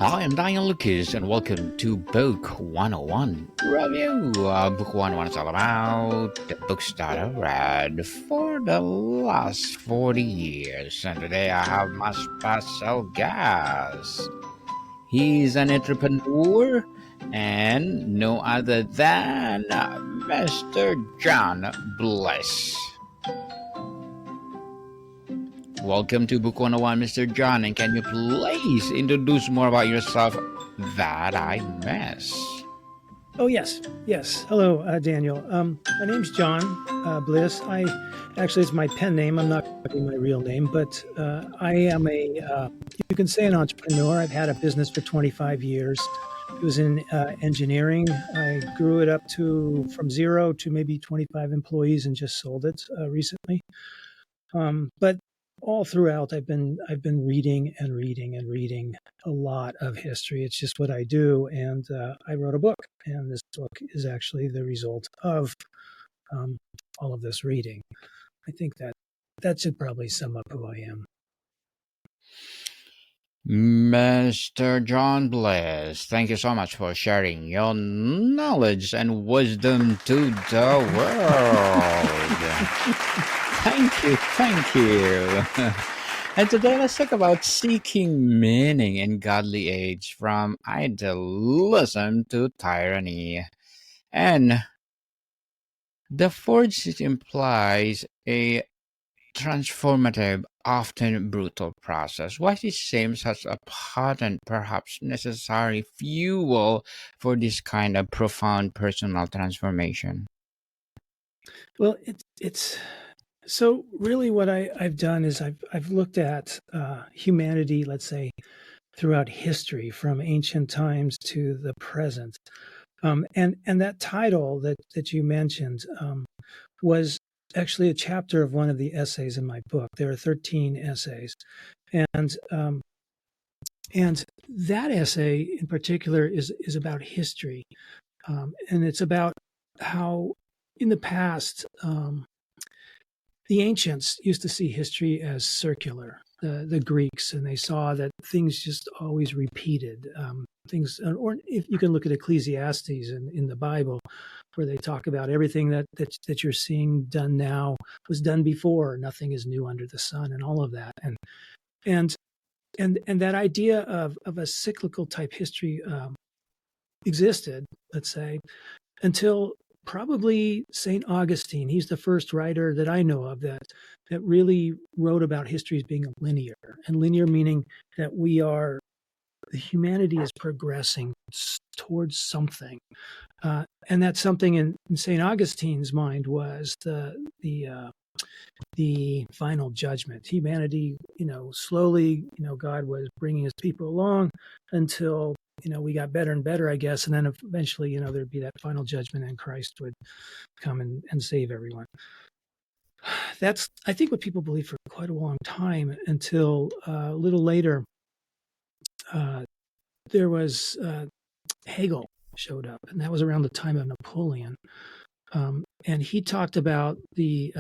I am Daniel Lucas, and welcome to Book 101 Review. Book 101 is all about the books that I read for the last 40 years. And today I have my special guest. He's an entrepreneur and no other than Mr. John Bliss. Welcome to Book 101, Mr. John, and can you please introduce more about yourself that I miss? Oh, yes. Hello, Daniel. My name's John Bliss. It's my pen name. I'm not giving my real name, but I am you can say an entrepreneur. I've had a business for 25 years. It was in engineering. I grew it up from 0 to maybe 25 employees and just sold it recently. But all throughout, I've been reading a lot of history. It's just what I do, and I wrote a book, and this book is actually the result of all of this reading. I think that should probably sum up who I am. Mr. John Bliss, thank you so much for sharing your knowledge and wisdom to the world. Thank you. And today let's talk about seeking meaning in godly age, from idealism to tyranny. And the forge implies a transformative, often brutal process. Why is shame such a potent, perhaps necessary fuel for this kind of profound personal transformation? Well, it's so really what I've done is I've looked at humanity, let's say, throughout history, from ancient times to the present. And that title that you mentioned was actually a chapter of one of the essays in my book. There are 13 essays, and that essay in particular is about history, and it's about how in the past the ancients used to see history as circular. The Greeks, and they saw that things just always repeated. Things, or if you can look at Ecclesiastes in the Bible, where they talk about everything that you're seeing done now was done before. Nothing is new under the sun, and all of that. And that idea of a cyclical type history existed, let's say, until probably St. Augustine. He's the first writer that I know of that really wrote about history as being linear, and linear meaning that humanity is progressing towards something, and that something in St. Augustine's mind was the final judgment. Humanity, slowly, God was bringing his people along until we got better and better, I guess, and then eventually, there'd be that final judgment, and Christ would come and save everyone. That's, I think, what people believed for quite a long time, until a little later. There was Hegel showed up, and that was around the time of Napoleon. And he talked about the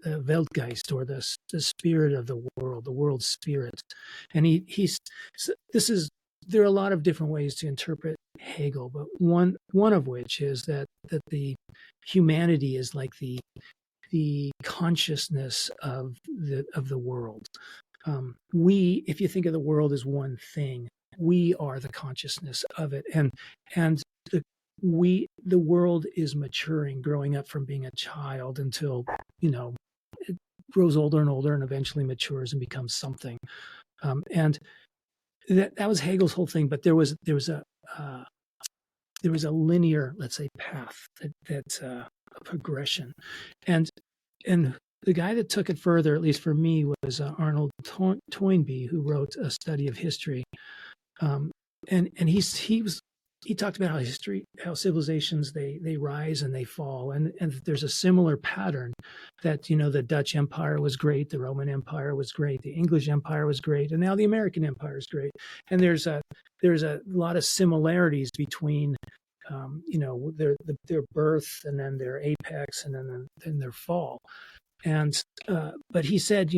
Weltgeist, or the spirit of the world spirit. And there are a lot of different ways to interpret Hegel, but one of which is that the humanity is like the consciousness of the world. If you think of the world as one thing, we are the consciousness of it, and the world is maturing, growing up from being a child until it grows older and older, and eventually matures and becomes something. And that was Hegel's whole thing. But there was a linear, let's say, path, that a progression, and the guy that took it further, at least for me, was Arnold Toynbee, who wrote A Study of History. And he talked about how civilizations, they rise and they fall, and there's a similar pattern, that the Dutch Empire was great, the Roman Empire was great, the English Empire was great, and now the American Empire is great. And there's a lot of similarities between their birth, and then their apex, and then their fall. And but he said,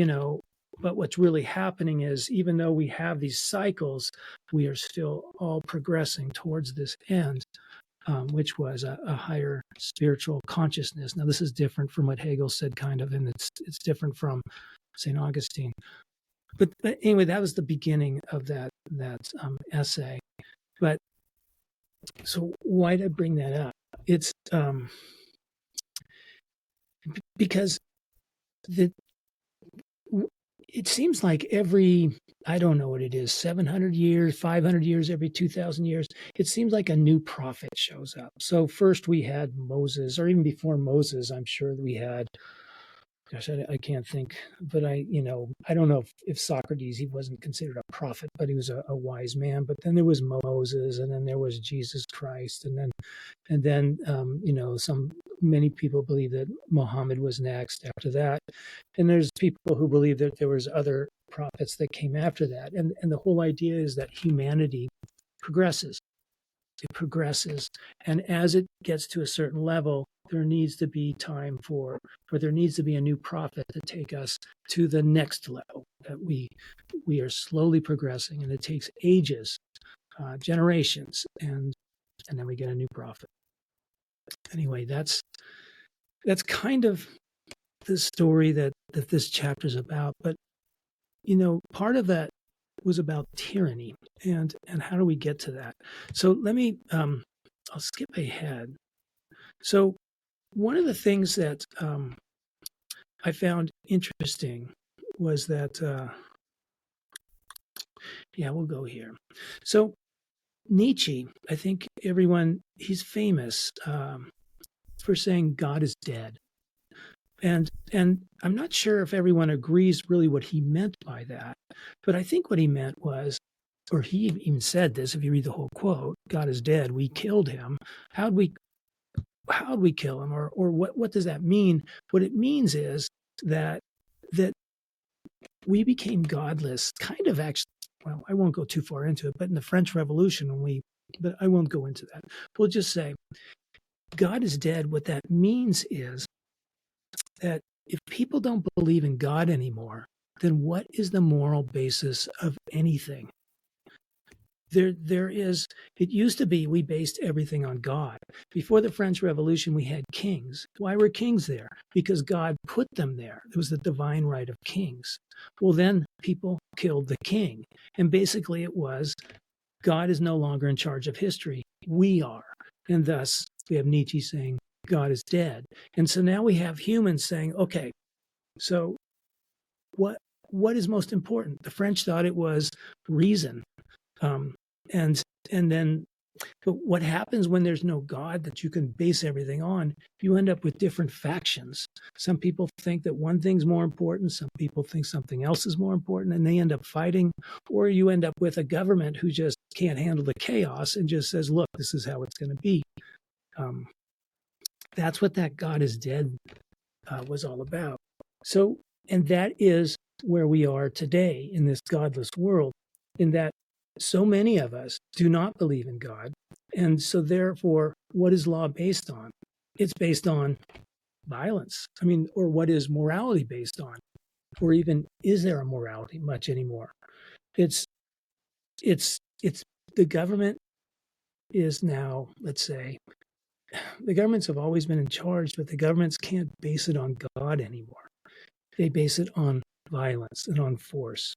But what's really happening is, even though we have these cycles, we are still all progressing towards this end, which was a higher spiritual consciousness. Now, this is different from what Hegel said, kind of, and it's different from St. Augustine. But anyway, that was the beginning of that essay. But so why did I bring that up? It's because it seems like every, I don't know what it is, 700 years, 500 years, every 2,000 years, it seems like a new prophet shows up. So first we had Moses, or even before Moses, I'm sure we had, gosh, I can't think, but I don't know if Socrates, he wasn't considered a prophet, but he was a wise man. But then there was Moses, and then there was Jesus Christ, and then many people believe that Muhammad was next after that, and there's people who believe that there was other prophets that came after that, and the whole idea is that humanity progresses. It progresses, and as it gets to a certain level, there needs to be time or there needs to be a new prophet to take us to the next level. That we are slowly progressing, and it takes ages, generations, and then we get a new prophet. Anyway, that's kind of the story that this chapter is about. But part of that was about tyranny, and how do we get to that? So let me I'll skip ahead. So one of the things that I found interesting was that we'll go here. So Nietzsche, I think he's famous for saying God is dead. And I'm not sure if everyone agrees really what he meant by that, but I think what he meant was, or he even said this, if you read the whole quote, God is dead, we killed him. How'd we kill him? Or what does that mean? What it means is that we became godless, kind of actually, well, I won't go too far into it, but in the French Revolution, but I won't go into that. We'll just say, God is dead. What that means is that if people don't believe in God anymore, then what is the moral basis of anything? It used to be we based everything on God. Before the French Revolution, we had kings. Why were kings there? Because God put them there. It was the divine right of kings. Well, then people killed the king. And basically it was, God is no longer in charge of history. We are. And thus we have Nietzsche saying, God is dead. And so now we have humans saying, okay, so what is most important? The French thought it was reason. And then, but what happens when there's no God that you can base everything on? You end up with different factions. Some people think that one thing's more important. Some people think something else is more important, and they end up fighting. Or you end up with a government who just can't handle the chaos and just says, look, this is how it's going to be. That's what that God is dead was all about. So, and that is where we are today in this godless world, in that so many of us do not believe in God. And so therefore, what is law based on? It's based on violence. I mean, or what is morality based on? Or even, is there a morality much anymore? It's the government is now, let's say, the governments have always been in charge, but the governments can't base it on God anymore. They base it on violence and on force.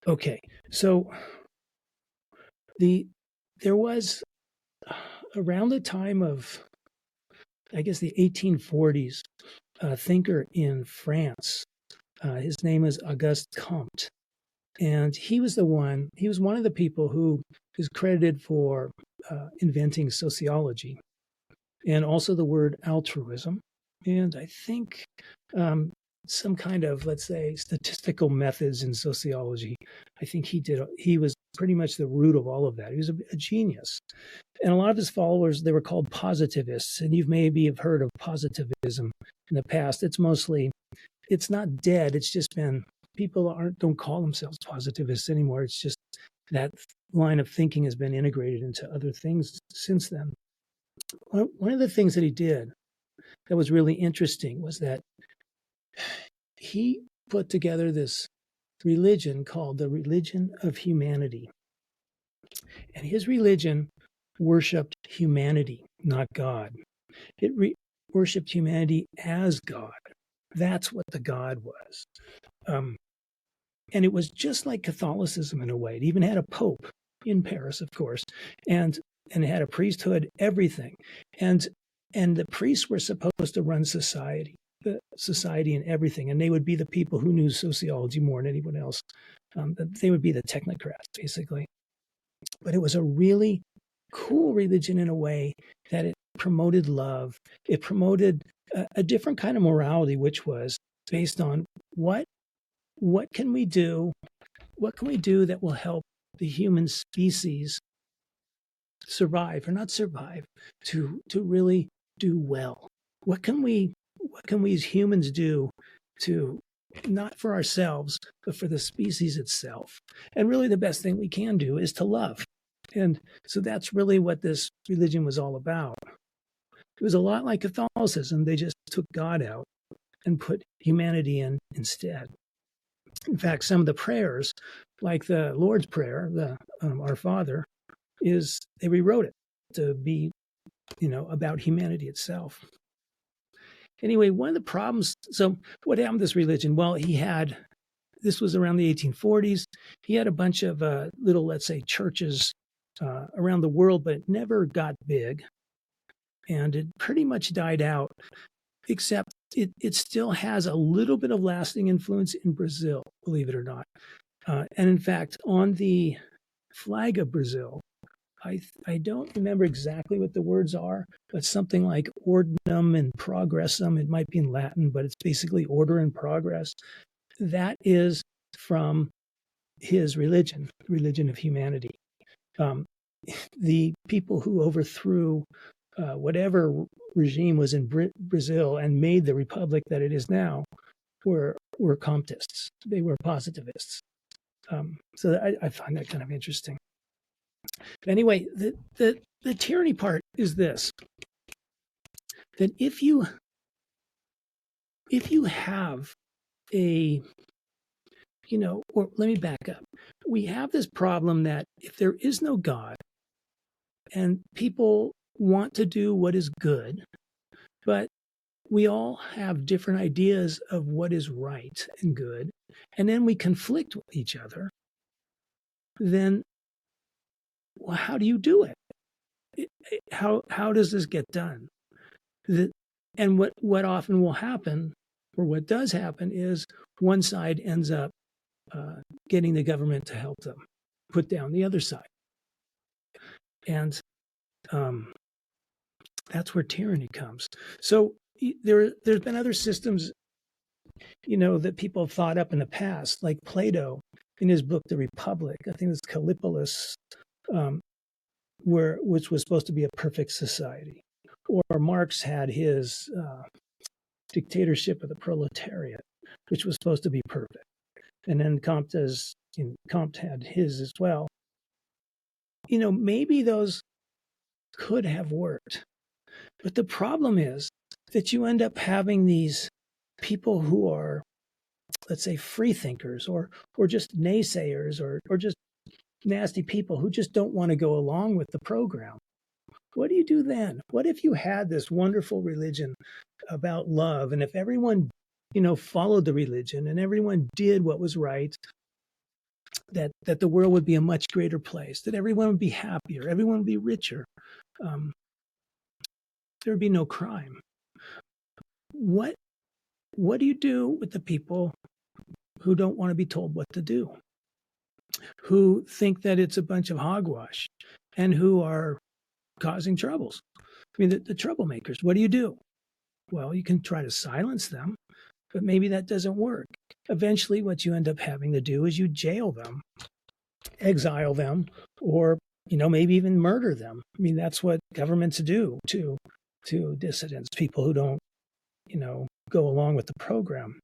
Okay, so there was around the time of, I guess, the 1840s, a thinker in France. His name is Auguste Comte, and he was one of the people who is credited for inventing sociology and also the word altruism, and I think some kind of, let's say, statistical methods in sociology. I think he was pretty much the root of all of that. He was a genius. And a lot of his followers, they were called positivists. And you've maybe have heard of positivism in the past. It's not dead. It's just been, people don't call themselves positivists anymore. It's just that line of thinking has been integrated into other things since then. One of the things that he did that was really interesting was that he put together this religion called the religion of humanity. And his religion worshiped humanity, not God. It worshiped humanity as God. That's what the God was. Um, and it was just like Catholicism in a way. It even had a pope in Paris, of course, and it had a priesthood, everything. And the priests were supposed to run society, the society and everything. And they would be the people who knew sociology more than anyone else. They would be the technocrats, basically. But it was a really cool religion in a way that it promoted love. It promoted a different kind of morality, which was based on what can we do? What can we do that will help the human species survive, or not survive, to really do well? What can we as humans do to, not for ourselves, but for the species itself? And really the best thing we can do is to love. And so that's really what this religion was all about. It was a lot like Catholicism. They just took God out and put humanity in instead. In fact, some of the prayers, like the Lord's Prayer, the Our Father, they rewrote it to be, about humanity itself. Anyway, one of the problems. So, what happened to this religion? Well, this was around the 1840s. He had a bunch of little, let's say, churches around the world, but it never got big, and it pretty much died out. Except it still has a little bit of lasting influence in Brazil, believe it or not. And in fact, on the flag of Brazil, I don't remember exactly what the words are, but something like ordinum and progressum. It might be in Latin, but it's basically order and progress. That is from his religion, the religion of humanity. The people who overthrew whatever regime was in Brazil and made the republic that it is now were Comtists. They were positivists. So I find that kind of interesting. But anyway, the tyranny part is this: that if you have a, or let me back up. We have this problem that if there is no God and people want to do what is good, but we all have different ideas of what is right and good, and then we conflict with each other, then, well, how do you do it? How does this get done? And what often will happen, or what does happen, is one side ends up getting the government to help them put down the other side. And that's where tyranny comes. So there's been other systems, that people have thought up in the past, like Plato in his book, The Republic. I think it's Callipolis, which was supposed to be a perfect society. Or Marx had his dictatorship of the proletariat, which was supposed to be perfect. And then Comte had his as well. Maybe those could have worked. But the problem is that you end up having these people who are, let's say, free thinkers, or just naysayers, or just nasty people who just don't want to go along with the program. What do you do then? What if you had this wonderful religion about love, and if everyone, followed the religion and everyone did what was right, that the world would be a much greater place, that everyone would be happier, everyone would be richer. There would be no crime. What do you do with the people who don't want to be told what to do, who think that it's a bunch of hogwash, and who are causing troubles? I mean, the troublemakers. What do you do? Well, you can try to silence them, but maybe that doesn't work. Eventually, what you end up having to do is you jail them, exile them, or maybe even murder them. I mean, that's what governments do to dissidents, people who don't go along with the program.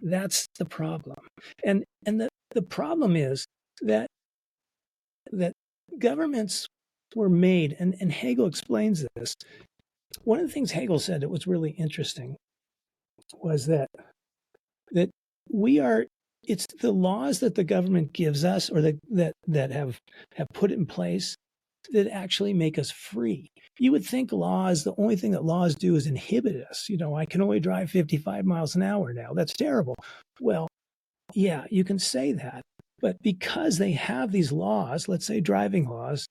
That's the problem. And the problem is that governments were made, and Hegel explains this. One of the things Hegel said that was really interesting was that we are, it's the laws that the government gives us, or that have put in place, that actually make us free. You would think laws, the only thing that laws do is inhibit us. I can only drive 55 miles an hour now. That's terrible. Well, yeah, you can say that. But because they have these laws, let's say driving laws,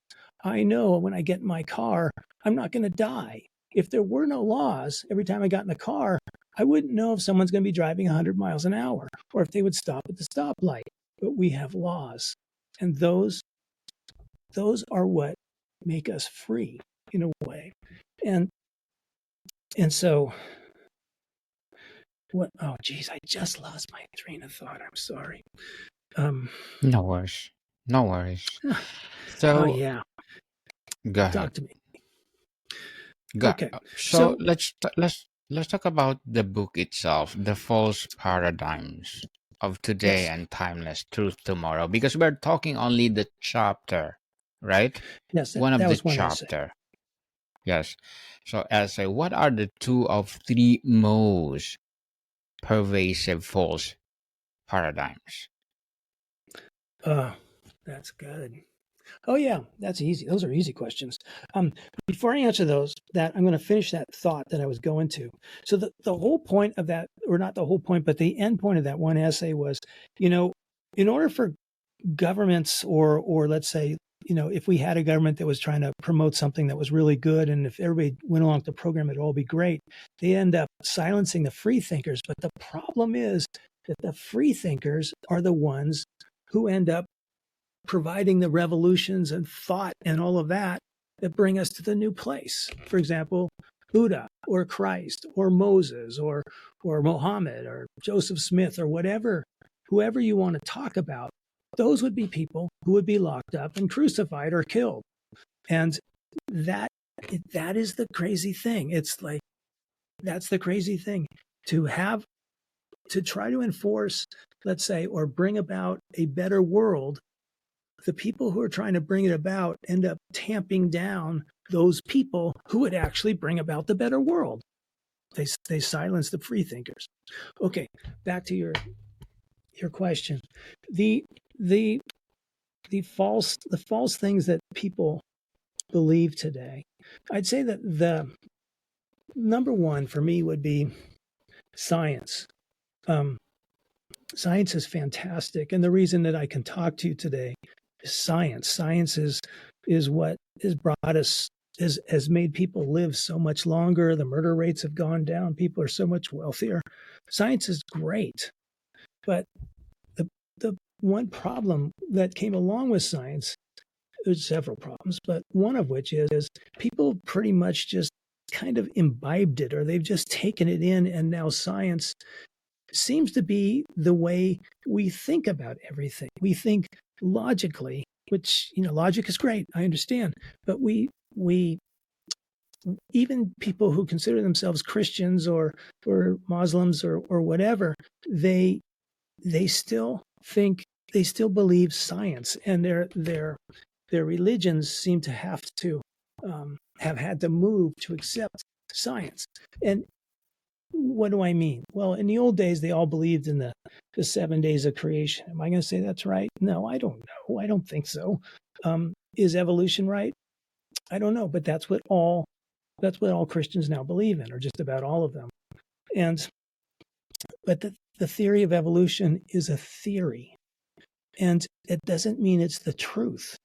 I know when I get in my car, I'm not going to die. If there were no laws, every time I got in the car, I wouldn't know if someone's going to be driving 100 miles an hour or if they would stop at the stoplight. But we have laws. And those are what make us free in a way. And so what, oh geez, I just lost my train of thought. I'm sorry. No worries. No worries. Oh So yeah. go Talk ahead. to me. Go. Okay. So So let's talk about the book itself, the false paradigms of today yes, and timeless truth tomorrow, because we're talking only the chapter, right? yes, One of that the was one essay. chapter. Yes. So essay, what are the two of three most pervasive false paradigms? That's good. Oh yeah, that's easy. Those are easy questions. Before I answer those, that I'm going to finish that thought that I was going to. So the whole point of that, or not the whole point, but the end point of that one essay was, in order for governments, or let's say, if we had a government that was trying to promote something that was really good, and if everybody went along with the program, it'd all be great. They end up silencing the free thinkers. But the problem is that the free thinkers are the ones who end up providing the revolutions and thought and all of that bring us to the new place. For example, Buddha or Christ or Moses or Mohammed or Joseph Smith or whatever, whoever you want to talk about, those would be people who would be locked up and crucified or killed. And that is the crazy thing. It's like, that's the crazy thing, to try to enforce, let's say, or bring about a better world. The people who are trying to bring it about end up tamping down those people who would actually bring about the better world. They silence the free thinkers. Okay, back to your question. The the the false things that people believe today. I'd say that the number one for me would be science. Um, Science is fantastic, and the reason that I can talk to you today is science. Science is what has brought us, has made people live so much longer. The murder rates have gone down. People are so much wealthier. Science is great, but the one problem that came along with science, there's several problems, but one of which is people pretty much just kind of imbibed it, or they've just taken it in, and now science seems to be the way we think about everything. We think logically, which, logic is great, I understand, but we even people who consider themselves Christians or Muslims or whatever, they still think, they still believe science, and their religions seem to have had to move to accept science. And what do I mean? Well, in the old days, they all believed in the 7 days of creation. Am I going to say that's right? No, I don't know. I don't think so. Is evolution right? I don't know, but that's what all Christians now believe in, or just about all of them. And but the theory of evolution is a theory, and it doesn't mean it's the truth.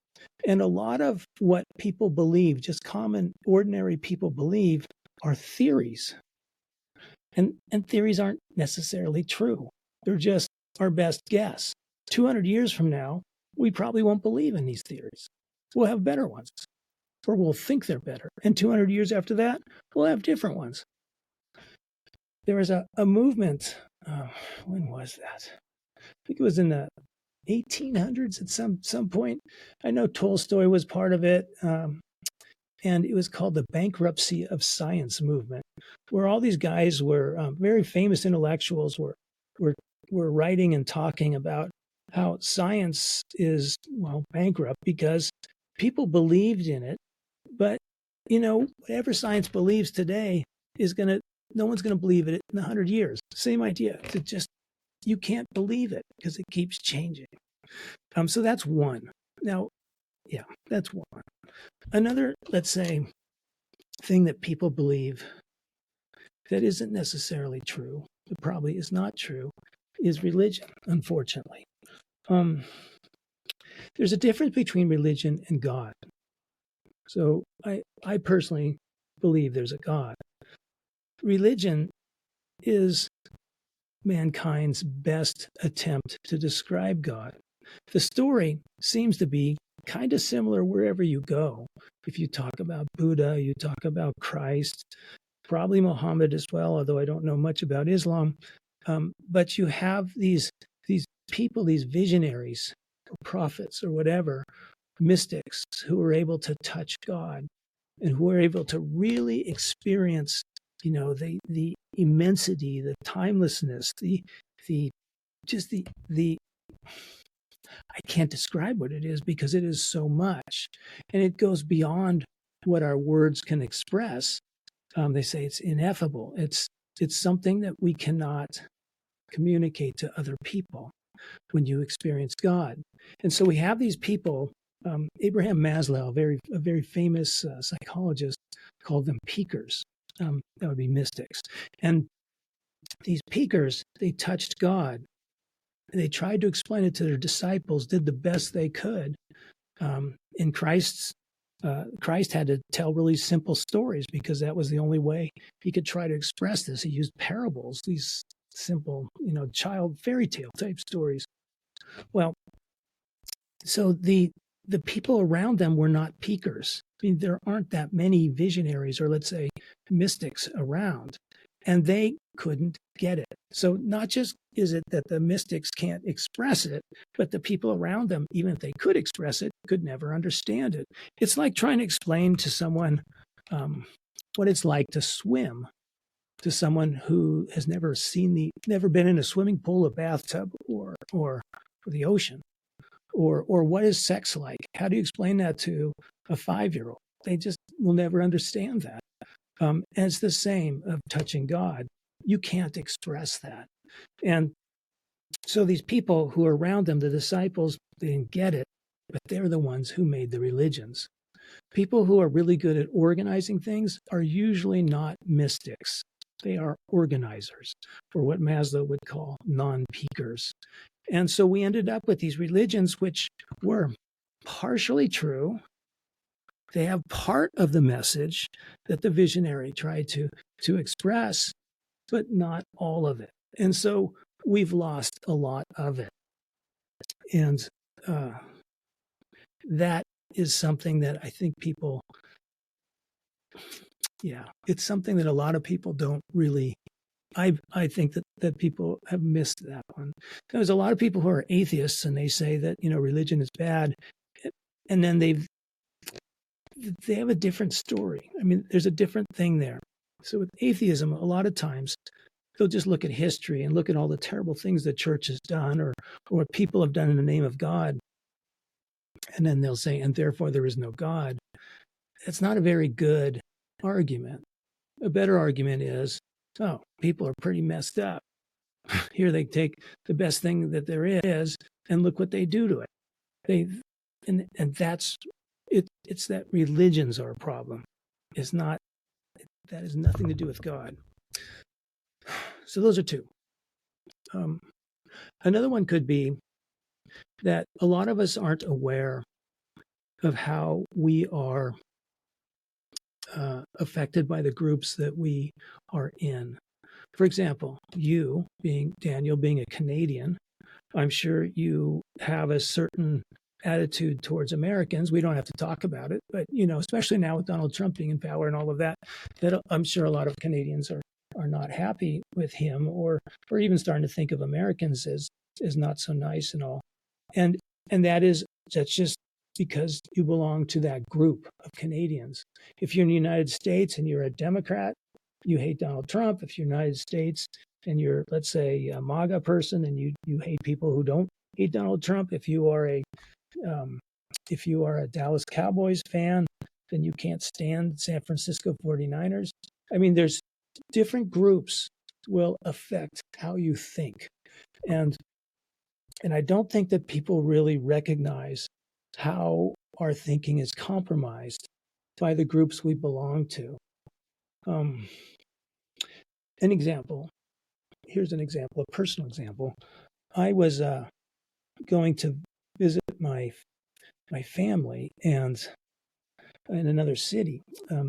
And a lot of what people believe, just common, ordinary people believe, are theories. And theories aren't necessarily true. They're just our best guess. 200 years from now, we probably won't believe in these theories. We'll have better ones, or we'll think they're better. And 200 years after that, we'll have different ones. There was a movement. When was that? I think it was in the 1800s at some point. I know Tolstoy was part of it. And it was called the bankruptcy of science movement, where all these guys were very famous intellectuals were writing and talking about how science is, well, bankrupt because people believed in it, but whatever science believes today is no one's gonna believe it in 100 years. Same idea. To just you can't believe it because it keeps changing. So that's one. Now, yeah, that's one. Another, let's say, thing that people believe that isn't necessarily true, but probably is not true, is religion, unfortunately. There's a difference between religion and God. So I personally believe there's a God. Religion is mankind's best attempt to describe God. The story seems to be kind of similar wherever you go. If you talk about Buddha, you talk about Christ, probably Muhammad as well, although I don't know much about Islam. But you have these people, these visionaries, or prophets, or whatever, mystics who are able to touch God and who are able to really experience, the immensity, the timelessness, the just the I can't describe what it is because it is so much, and it goes beyond what our words can express. They say it's ineffable. It's something that we cannot communicate to other people when you experience God. And so we have these people. Abraham Maslow, a very famous psychologist, called them peakers. That would be mystics. And these peakers, they touched God. They tried to explain it to their disciples, did the best they could. In Christ had to tell really simple stories because that was the only way he could try to express this. He used parables, these simple, child fairy tale type stories. Well, so the people around them were not peakers. I mean, there aren't that many visionaries or, let's say, mystics around, and they couldn't get it. So not just is it that the mystics can't express it, but the people around them, even if they could express it, could never understand it. It's like trying to explain to someone what it's like to swim to someone who has never been in a swimming pool, a bathtub, or the ocean. Or what is sex like? How do you explain that to a 5-year-old? They just will never understand that. And it's the same of touching God. You can't express that. And so these people who are around them, the disciples, they didn't get it, but they're the ones who made the religions. People who are really good at organizing things are usually not mystics. They are organizers, or what Maslow would call non-peakers. And so we ended up with these religions which were partially true. They have part of the message that the visionary tried to express, but not all of it. And so we've lost a lot of it. And that is something that I think people, it's something that a lot of people don't really, I think that people have missed that one. There's a lot of people who are atheists and they say that, religion is bad. And then they have a different story. I mean, there's a different thing there. So with atheism, a lot of times they'll just look at history and look at all the terrible things the church has done or what people have done in the name of God. And then they'll say, and therefore there is no God. It's not a very good argument. A better argument is, oh, people are pretty messed up. Here they take the best thing that there is and look what they do to it. And that's it. It's that religions are a problem. It's not. That has nothing to do with God. So those are two. Another one could be that a lot of us aren't aware of how we are affected by the groups that we are in. For example, Daniel, being a Canadian, I'm sure you have a certain attitude towards Americans. We don't have to talk about it, but especially now with Donald Trump being in power and all of that, that I'm sure a lot of Canadians are not happy with him, or even starting to think of Americans as not so nice and all. And that's just because you belong to that group of Canadians. If you're in the United States and you're a Democrat, you hate Donald Trump. If you're in the United States and you're, let's say, a MAGA person and you hate people who don't hate Donald Trump, if you are a Dallas Cowboys fan, then you can't stand San Francisco 49ers. I mean, there's different groups will affect how you think. And and I don't think that people really recognize how our thinking is compromised by the groups we belong to. Um, an example. Here's an example, a personal example. I was going to visit my family and in another city.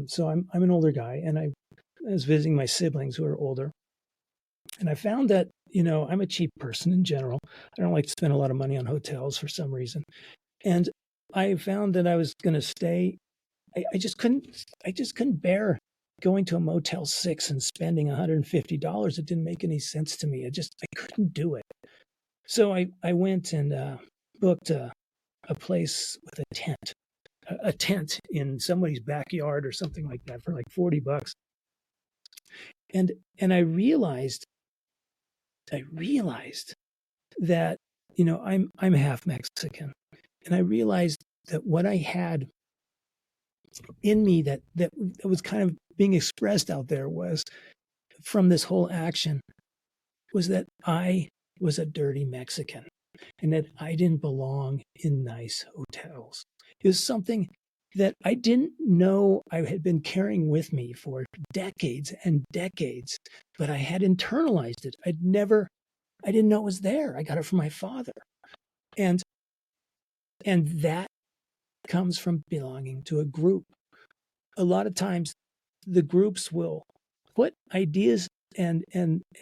So I'm an older guy, and I was visiting my siblings who are older, and I found that I'm a cheap person in general. I don't like to spend a lot of money on hotels for some reason, and I found that I was going to stay. I just couldn't. I just couldn't bear going to a Motel 6 and spending $150. It didn't make any sense to me. I couldn't do it. So I went and booked a place with a tent in somebody's backyard or something like that for like $40. And I realized that I'm half Mexican, and I realized that what I had in me that was kind of being expressed out there was from this whole action was that I was a dirty Mexican and that I didn't belong in nice hotels. It was something that I didn't know I had been carrying with me for decades and decades, but I had internalized it. I didn't know it was there. I got it from my father. And that comes from belonging to a group. A lot of times the groups will put ideas and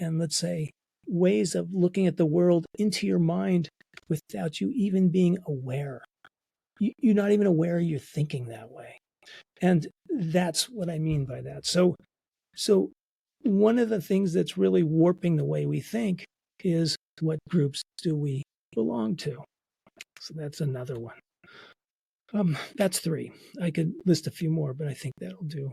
let's say ways of looking at the world into your mind without you even being aware. You're not even aware you're thinking that way. And that's what I mean by that. So one of the things that's really warping the way we think is what groups do we belong to? So that's another one. That's three. I could list a few more, but I think that'll do.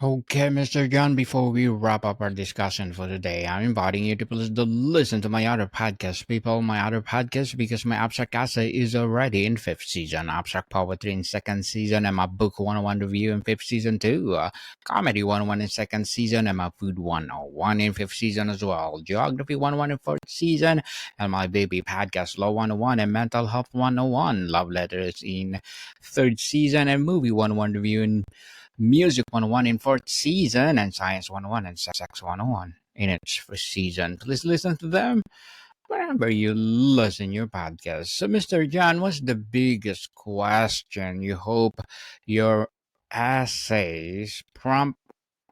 Okay, Mr. John, before we wrap up our discussion for today, I'm inviting you to please to listen to my other podcast, people, my other podcast, because my abstract essay is already in fifth season, abstract poetry in second season, and my book 101 review in fifth season too, comedy 101 in second season, and my food 101 in fifth season as well, geography 101 in fourth season, and my baby podcast Law 101 and mental health 101, love letters in third season, and movie 101 review in Music 101 in fourth season, and Science 101 and Sex 101 in its first season. Please listen to them wherever you listen your podcast. So, Mr. John, what's the biggest question you hope your essays prompt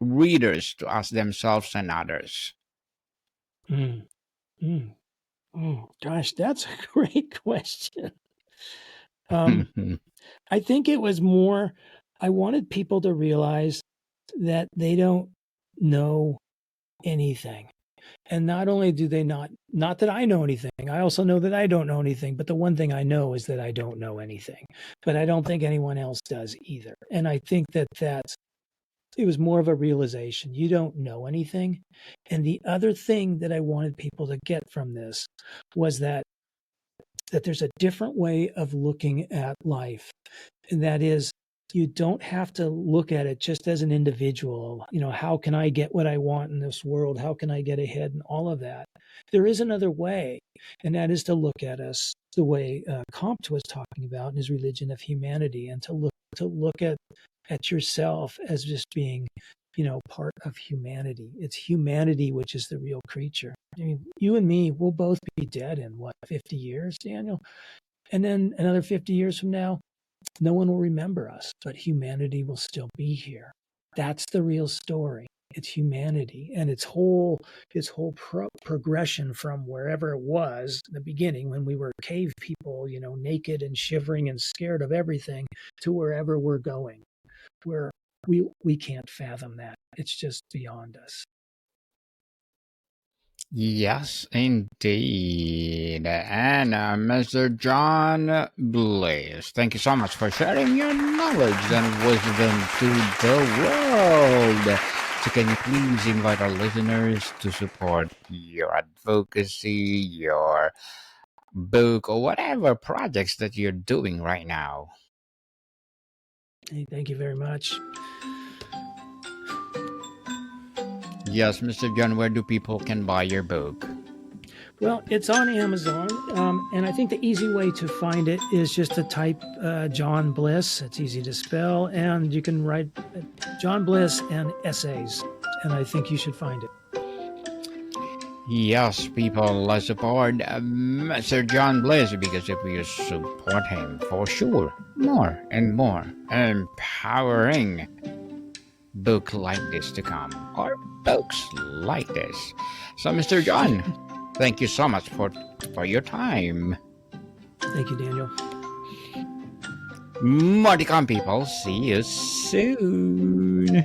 readers to ask themselves and others? Mm, mm. Oh, gosh, that's a great question. I think it was more, I wanted people to realize that they don't know anything. And not only do they not that I know anything, I also know that I don't know anything. But the one thing I know is that I don't know anything. But I don't think anyone else does either. And I think it was more of a realization. You don't know anything. And the other thing that I wanted people to get from this was that there's a different way of looking at life. And that is, you don't have to look at it just as an individual. How can I get what I want in this world? How can I get ahead and all of that? There is another way, and that is to look at us the way Comte was talking about in his Religion of Humanity, and to look at yourself as just being part of humanity. It's humanity which is the real creature. I mean, you and me will both be dead in what, 50 years, Daniel? And then another 50 years from now, no one will remember us, but humanity will still be here. That's the real story. It's humanity, and its whole progression from wherever it was in the beginning, when we were cave people, naked and shivering and scared of everything, to wherever we're going, where we can't fathom that. It's just beyond us. Yes, indeed. And Mr. John Bliss, thank you so much for sharing your knowledge and wisdom to the world. So, can you please invite our listeners to support your advocacy, your book, or whatever projects that you're doing right now? Hey, thank you very much. Yes, Mr. John, where do people can buy your book? Well, it's on Amazon, and I think the easy way to find it is just to type John Bliss. It's easy to spell, and you can write John Bliss and essays, and I think you should find it. Yes, people support Mr. John Bliss because if you support him, for sure, more and more empowering book like this to come, or books like this. So, Mr. John, thank you so much for your time. Thank you, Daniel. More to come, people. See you soon.